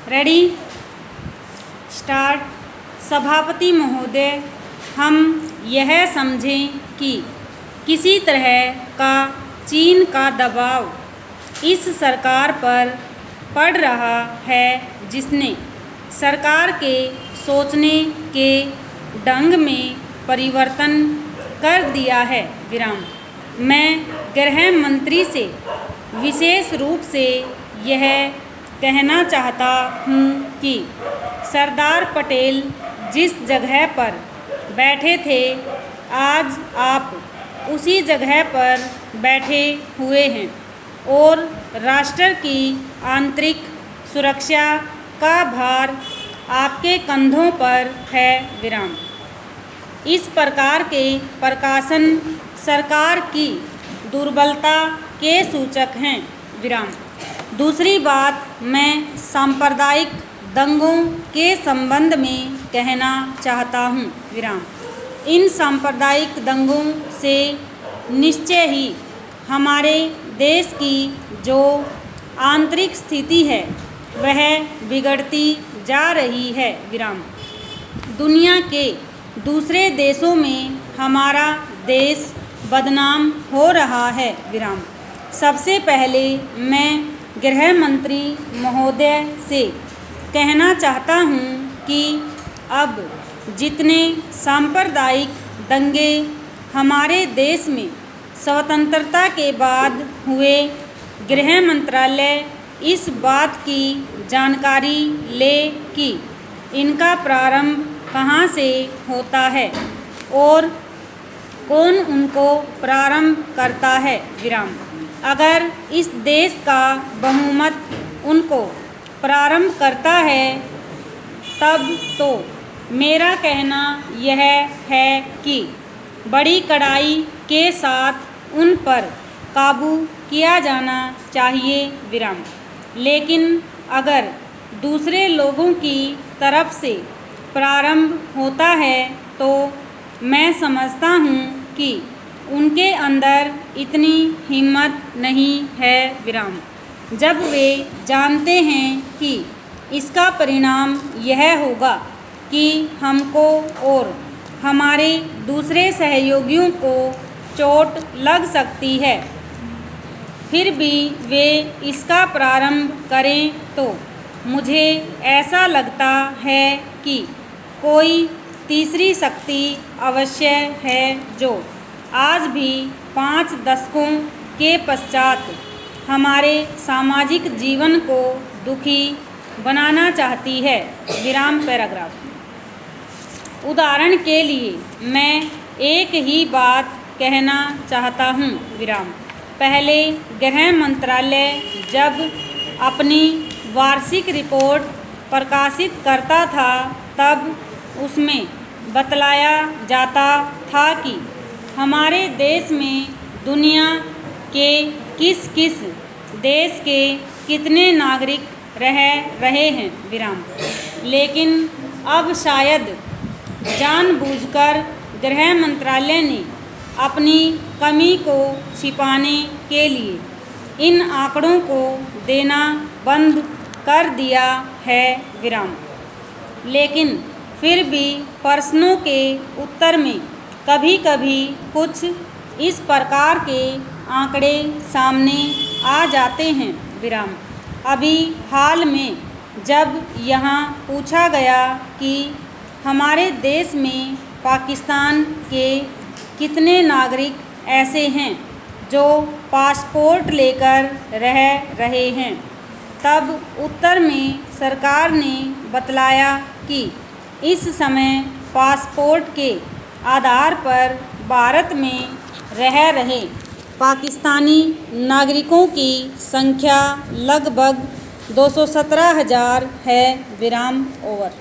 Ready start. सभापति महोदय, हम यह समझें कि किसी तरह का चीन का दबाव इस सरकार पर पड़ रहा है जिसने सरकार के सोचने के ढंग में परिवर्तन कर दिया है। विराम। मैं गृह मंत्री से विशेष रूप से यह कहना चाहता हूँ कि सरदार पटेल जिस जगह पर बैठे थे आज आप उसी जगह पर बैठे हुए हैं और राष्ट्र की आंतरिक सुरक्षा का भार आपके कंधों पर है। विराम। इस प्रकार के प्रकाशन सरकार की दुर्बलता के सूचक हैं। विराम। दूसरी बात मैं सांप्रदायिक दंगों के संबंध में कहना चाहता हूँ। विराम। इन सांप्रदायिक दंगों से निश्चय ही हमारे देश की जो आंतरिक स्थिति है वह बिगड़ती जा रही है। विराम। दुनिया के दूसरे देशों में हमारा देश बदनाम हो रहा है। विराम। सबसे पहले मैं गृह मंत्री महोदय से कहना चाहता हूँ कि अब जितने सांप्रदायिक दंगे हमारे देश में स्वतंत्रता के बाद हुए, गृह मंत्रालय इस बात की जानकारी ले कि इनका प्रारंभ कहाँ से होता है और कौन उनको प्रारंभ करता है। विराम। अगर इस देश का बहुमत उनको प्रारंभ करता है तब तो मेरा कहना यह है कि बड़ी कड़ाई के साथ उन पर काबू किया जाना चाहिए। विराम। लेकिन अगर दूसरे लोगों की तरफ से प्रारंभ होता है तो मैं समझता हूँ कि उनके अंदर इतनी हिम्मत नहीं है। विराम। जब वे जानते हैं कि इसका परिणाम यह होगा कि हमको और हमारे दूसरे सहयोगियों को चोट लग सकती है, फिर भी वे इसका प्रारंभ करें तो मुझे ऐसा लगता है कि कोई तीसरी शक्ति अवश्य है जो आज भी 5 दशकों के पश्चात हमारे सामाजिक जीवन को दुखी बनाना चाहती है। विराम। पैराग्राफ। उदाहरण के लिए मैं एक ही बात कहना चाहता हूँ। विराम। पहले गृह मंत्रालय जब अपनी वार्षिक रिपोर्ट प्रकाशित करता था तब उसमें बतलाया जाता था कि हमारे देश में दुनिया के किस किस देश के कितने नागरिक रह रहे हैं। विराम। लेकिन अब शायद जानबूझकर गृह मंत्रालय ने अपनी कमी को छिपाने के लिए इन आंकड़ों को देना बंद कर दिया है। विराम। लेकिन फिर भी प्रश्नों के उत्तर में कभी कभी कुछ इस प्रकार के आंकड़े सामने आ जाते हैं। विराम। अभी हाल में जब यहाँ पूछा गया कि हमारे देश में पाकिस्तान के कितने नागरिक ऐसे हैं जो पासपोर्ट लेकर रह रहे हैं, तब उत्तर में सरकार ने बतलाया कि इस समय पासपोर्ट के आधार पर भारत में रह रहे पाकिस्तानी नागरिकों की संख्या लगभग 217,000 है। विराम। ओवर।